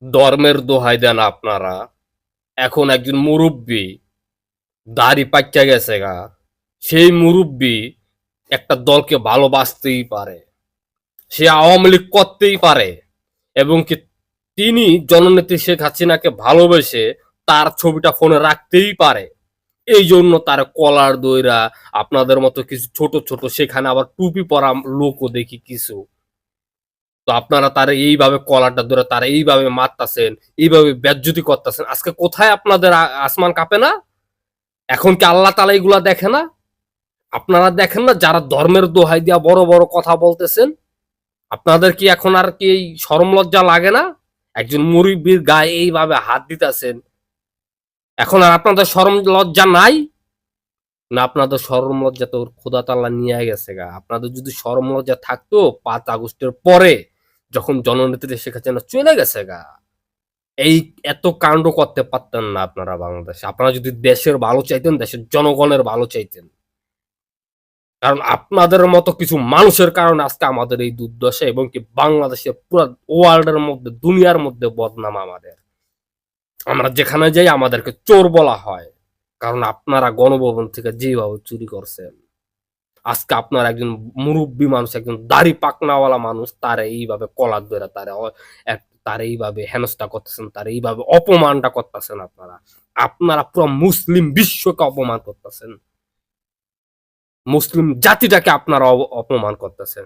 ধর্মের দোহাই দেন আপনারা। এখন একজন মুরুব্বি দাড়ি পাইক্কা গেছে গা, সেই মুরুব্বি একটা দলকে ভালোবাসতেই পারে, সে আওয়ামী লীগ করতেই পারে, এবং কি তিনি জননেত্রী শেখ হাসিনাকে ভালোবেসে তার ছবিটা ফোনে রাখতেই পারে। এই জন্য তার কলার দইরা আপনাদের মতো কিছু ছোট ছোট, সেখানে আবার টুপি পরা লোকও দেখি কিছু। তো আপনারা তারা এইভাবে কলারটা ধরে তারা এইভাবে মারতাছেন, এইভাবে বেজ্জতি করতেছেন। আজকে কোথায় আপনাদের আসমান কাঁপে না? এখন কি আল্লাহ তালা এগুলা দেখে না? আপনারা দেখেন না যারা ধর্মের দোহাই দিয়া বড় বড় কথা বলতেছেন? আপনাদের কি এখন আর কি এই শরম লজ্জা লাগে না? একজন মুরব্বীর গায়ে এইভাবে হাত দিতেছেন, এখন আর আপনাদের শরম লজ্জা নাই? না, আপনাদের শরম লজ্জা তো খোদা তাআলা নিয়ে গেছে গা। আপনাদের যদি শরম লজ্জা থাকতো 5 আগস্টের পরে, যখন জননেত্রী শেখ হাসিনা চলে গেছে গা, এই এত কাণ্ড করতে পারতেন না আপনারা বাংলাদেশে। আপনারা যদি দেশের ভালো চাইতেন, দেশের জনগণের ভালো চাইতেন, কারণ আপনাদের মতো কিছু মানুষের কারণে আজকে আমাদের এই দুর্দশা, এবং কি বাংলাদেশের পুরো ওয়ার্ল্ডের মধ্যে, দুনিয়ার মধ্যে বদনাম আমাদের। আমরা যেখানে যাই আমাদেরকে চোর বলা হয়, কারণ আপনারা গণভবন থেকে যেভাবে চুরি করছেন। আজকে আপনার একজন মুরব্বী মানুষ, একজন দাড়ি পাকনাওয়ালা মানুষ, তার এইভাবে কলার ধরে তার এইভাবে হেনস্থা করতেছেন, তার এইভাবে অপমানটা করতেছেন। আপনারা আপনারা পুরো মুসলিম বিশ্বকে অপমান করতেছেন, মুসলিম জাতিটাকে আপনারা অপমান করতেছেন।